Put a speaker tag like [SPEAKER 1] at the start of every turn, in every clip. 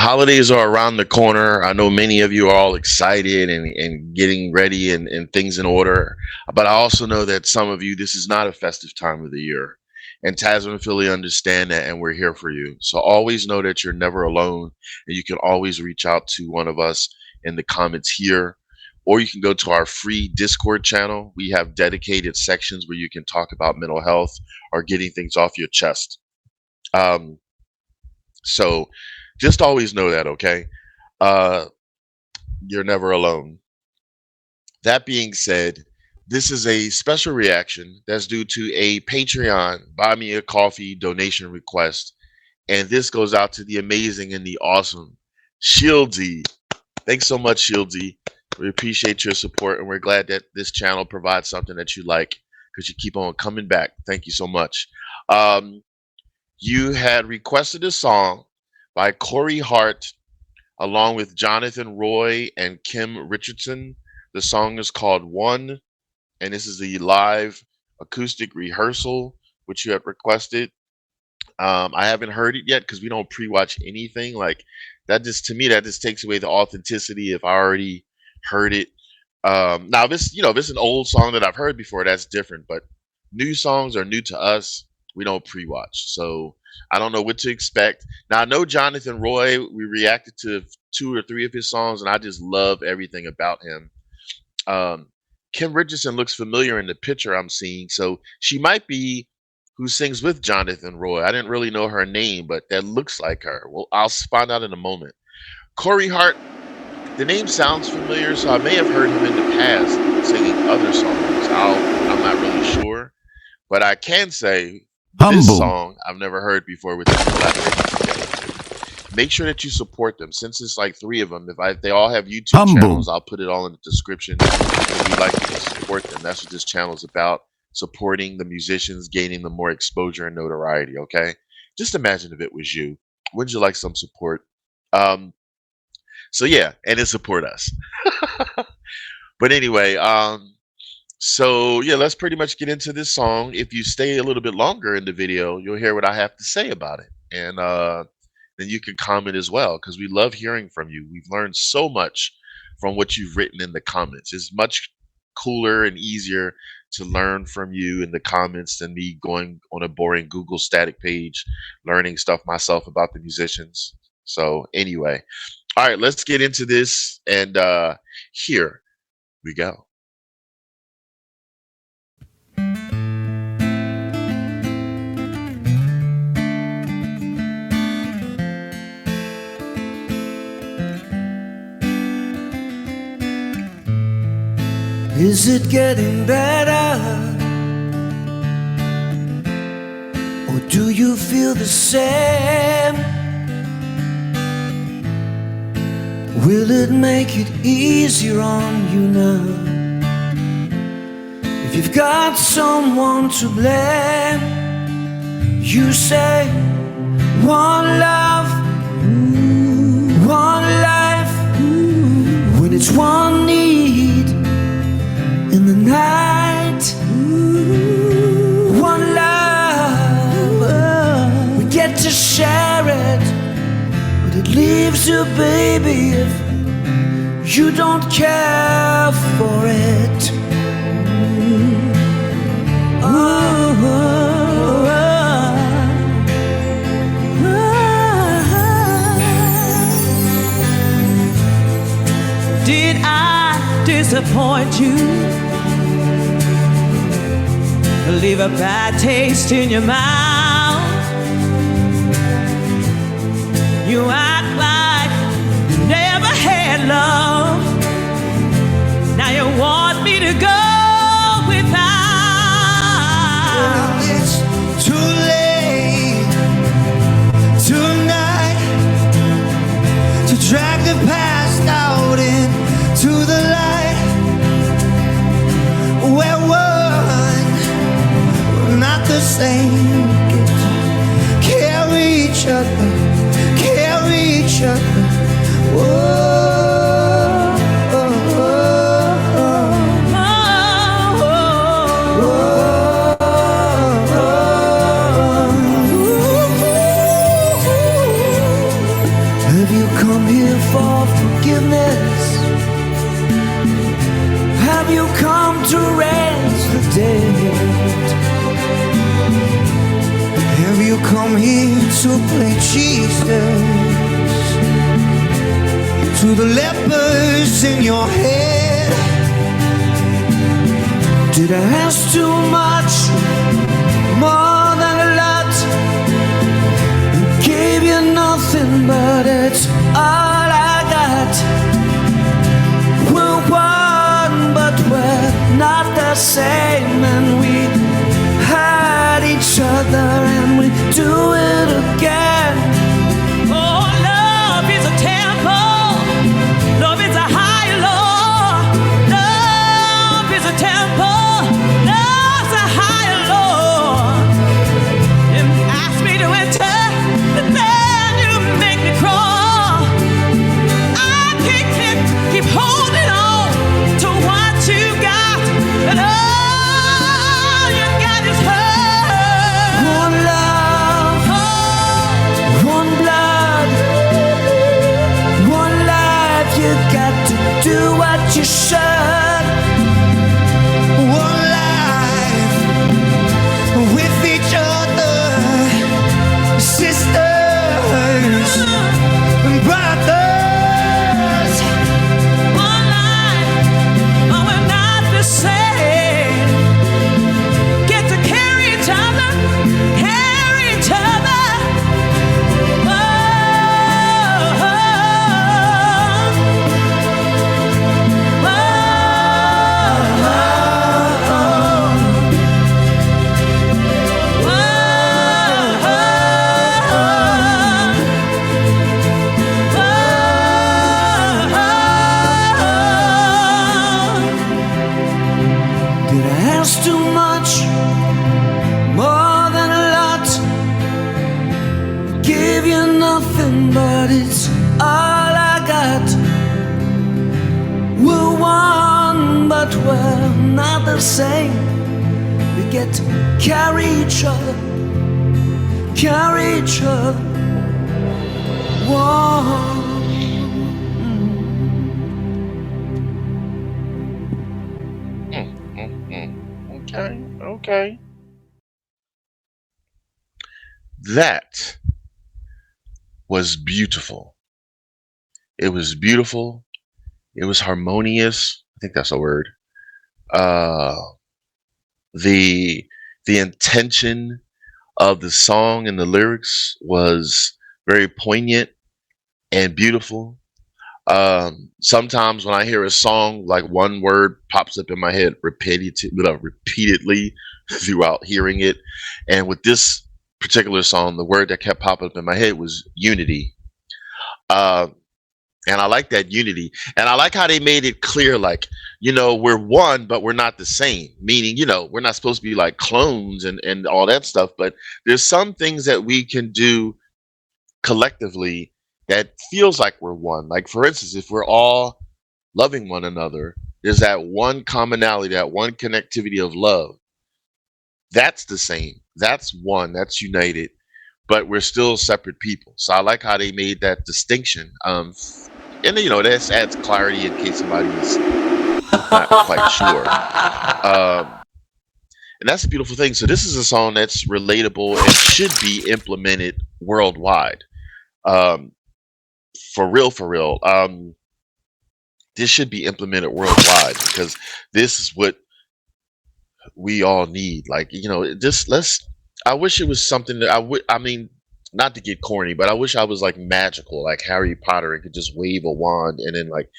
[SPEAKER 1] Holidays are around the corner. I know many of you are all excited and getting ready and things in order. But I also know that some of you, this is not a festive time of the year. And Tazzz N Philly understand that, and we're here for you. So always know that you're never alone, and you can always reach out to one of us in the comments here, or you can go to our free Discord channel. We have dedicated sections where you can talk about mental health or getting things off your chest. Um, so just always know that, okay? Uh, you're never alone. That being said, this is a special reaction that's due to a Patreon Buy Me a Coffee donation request. And this goes out to the amazing and the awesome Shieldsy. Thanks so much, Shieldsy. We appreciate your support, and we're glad that this channel provides something that you like because you keep on coming back. Thank you so much. You had requested a song by Corey Hart along with Jonathan Roy and Kim Richardson. The song is called One, and this is the live acoustic rehearsal, which you had requested. I haven't heard it yet because we don't pre-watch anything. Like that just, to me, that just takes away the authenticity if I already heard it. Now this, if it's an old song that I've heard before, that's different. But new songs are new to us. We don't pre-watch, so I don't know what to expect. Now I know Jonathan Roy. We reacted to 2 or 3 of his songs, and I just love everything about him. Kim Richardson looks familiar in the picture I'm seeing, so she might be who sings with Jonathan Roy. I didn't really know her name, but that looks like her. Well, I'll find out in a moment. Corey Hart, the name sounds familiar, so I may have heard him in the past singing other songs. I'm not really sure, but I can say this song I've never heard before with them collaborating together. Make sure that you support them. Since it's like 3 of them, if they all have YouTube channels, I'll put it all in the description. If you'd like you to support them, that's what this channel is about. Supporting the musicians, gaining them more exposure and notoriety. Okay, just imagine if it was you. Wouldn't you like some support? So yeah, and it support us. But anyway, so yeah, let's pretty much get into this song. If you stay a little bit longer in the video, you'll hear what I have to say about it, and then you can comment as well, because we love hearing from you. We've learned so much from what you've written in the comments. It's much cooler and easier to learn from you in the comments than me going on a boring Google static page, learning stuff myself about the musicians. So anyway, all right, let's get into this, and here we go.
[SPEAKER 2] Is it getting better? Or do you feel the same? Will it make it easier on you now? If you've got someone to blame, you say one love, one life, when it's one need in the night, one love, we get to share it, but it leaves you, baby, if you don't care for it.
[SPEAKER 3] Did I disappoint you? Leave a bad taste in your mouth? You act like you never had love. Now you want me to go without.
[SPEAKER 2] Well, it's too late tonight to drag the past out into the light, where we're not the same. Carry each other, carry each other. Whoa, oh, oh, oh, oh, oh. Have you come here to play Jesus, to the lepers in your head. Did I ask too much, more than a lot? Gave you nothing, but it's all I got. We're one, but we're not the same, and we hurt each other, and we do it again.
[SPEAKER 3] Oh, love is a temple. Love is a high law. Love is a temple. Love's a high law. And ask me to enter, but then you make me crawl. I keep holding on to what you got, but all you got is hurt.
[SPEAKER 2] One love, one blood, one life. You got to do what you should. One life with each other, sisters and brothers.
[SPEAKER 3] One life, but we're not the same. Get to carry each other, carry each other.
[SPEAKER 2] Did I ask too much, more than a lot? Give you nothing, but it's all I got. We're one, but we're not the same. We get to carry each other, carry each other. One.
[SPEAKER 1] Okay, okay. That was beautiful. It was beautiful. It was harmonious. I think that's a word. Uh, the the intention of the song and the lyrics was very poignant and beautiful. Sometimes when I hear a song, like one word pops up in my head repeatedly throughout hearing it. And with this particular song, the word that kept popping up in my head was unity. Uh, and I like that unity. And I like how they made it clear, like, we're one, but we're not the same. Meaning, we're not supposed to be like clones and all that stuff. But there's some things that we can do collectively that feels like we're one. Like, for instance, if we're all loving one another, there's that one commonality, that one connectivity of love. That's the same. That's one. That's united. But we're still separate people. So I like how they made that distinction. And this adds clarity in case somebody's not quite sure. And that's a beautiful thing. So this is a song that's relatable and should be implemented worldwide. Um, for real, for real. This should be implemented worldwide because this is what we all need. Like, just let's. I wish it was something that I mean, not to get corny, but I wish I was like magical, like Harry Potter, and could just wave a wand, and then like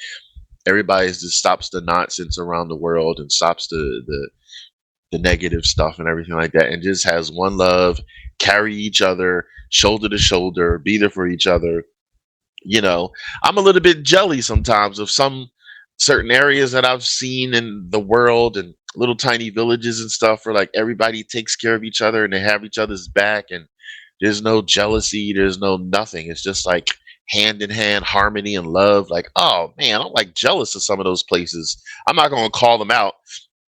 [SPEAKER 1] everybody just stops the nonsense around the world and stops the negative stuff and everything like that, and just has one love, carry each other, shoulder to shoulder, be there for each other. I'm a little bit jelly sometimes of some certain areas that I've seen in the world and little tiny villages and stuff where like everybody takes care of each other and they have each other's back, and there's no jealousy, there's no nothing. It's just like hand in hand harmony and love. Like, oh man, I'm like jealous of some of those places. I'm not going to call them out.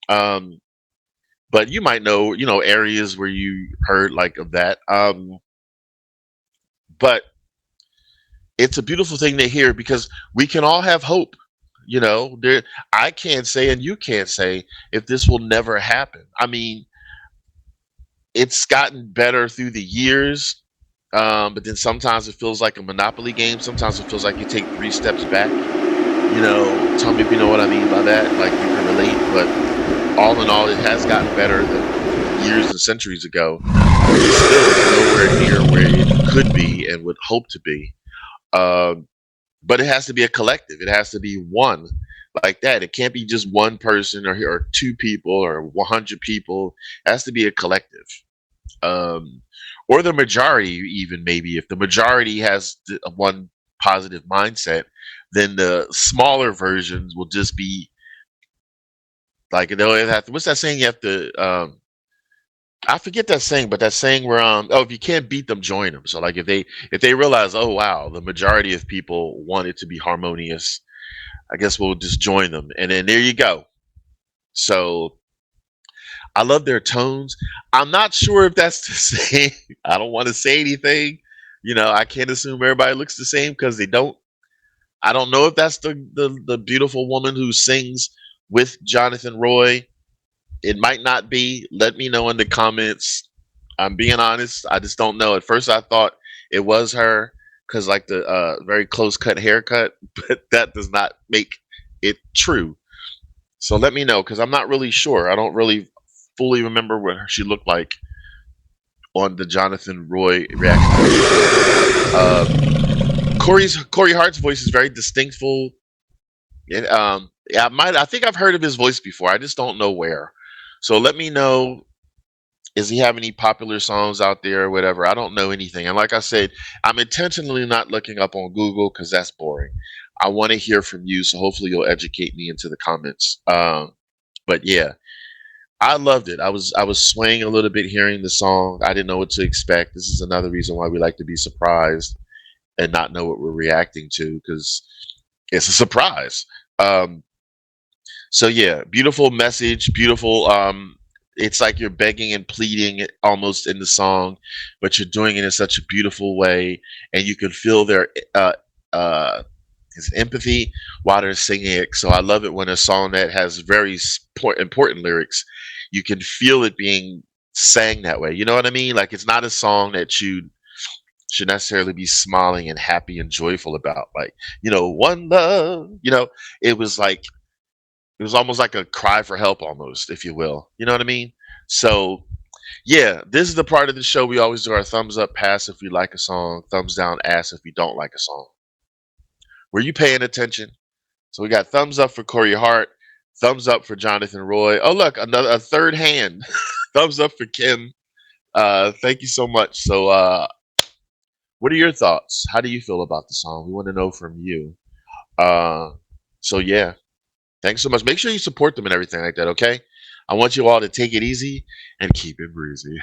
[SPEAKER 1] Um, but you might know, areas where you heard like of that. But it's a beautiful thing to hear because we can all have hope. There, I can't say and you can't say if this will never happen. I mean, it's gotten better through the years. But then sometimes it feels like a Monopoly game. Sometimes it feels like you take 3 steps back. Tell me if you know what I mean by that. Like you can relate, but all in all, it has gotten better than years and centuries ago. It's still nowhere near where it could be and would hope to be. Um, but it has to be a collective. It has to be one like that. It can't be just one person or two people or 100 people. It has to be a collective. Um, or the majority, even maybe. If the majority has one positive mindset, then the smaller versions will just be like they'll have to. What's that saying? You have to. I forget that saying, but that saying where if you can't beat them, join them. So like if they realize, oh wow, the majority of people want it to be harmonious, I guess we'll just join them, and then there you go. So I love their tones. I'm not sure if that's the same. I don't want to say anything. I can't assume everybody looks the same because they don't. I don't know if that's the beautiful woman who sings with Jonathan Roy. It might not be. Let me know in the comments. I'm being honest. I just don't know. At first, I thought it was her because like the very close cut haircut, but that does not make it true. So let me know because I'm not really sure. I don't really fully remember what she looked like on the Jonathan Roy reaction video. Corey Hart's voice is very distinctful. Yeah, I think I've heard of his voice before. I just don't know where. So let me know. Is he have any popular songs out there or whatever? I don't know anything. And like I said, I'm intentionally not looking up on Google because that's boring. I want to hear from you, so hopefully you'll educate me into the comments. But yeah, I loved it. I was swaying a little bit hearing the song. I didn't know what to expect. This is another reason why we like to be surprised and not know what we're reacting to because it's a surprise. Um, so yeah, beautiful message, beautiful. It's like you're begging and pleading almost in the song, but you're doing it in such a beautiful way, and you can feel their uh, his empathy while they're singing it. So I love it when a song that has very important lyrics, you can feel it being sang that way. You know what I mean? Like it's not a song that you should necessarily be smiling and happy and joyful about. Like one love. It was like it was almost like a cry for help, almost, if you will. You know what I mean? So yeah, this is the part of the show we always do our thumbs up pass if we like a song, thumbs down ass if we don't like a song. Were you paying attention? So we got thumbs up for Corey Hart, thumbs up for Jonathan Roy. Oh look, a third hand. Thumbs up for Kim. Thank you so much. So what are your thoughts? How do you feel about the song? We want to know from you. Uh, so yeah, thanks so much. Make sure you support them and everything like that, okay? I want you all to take it easy and keep it breezy.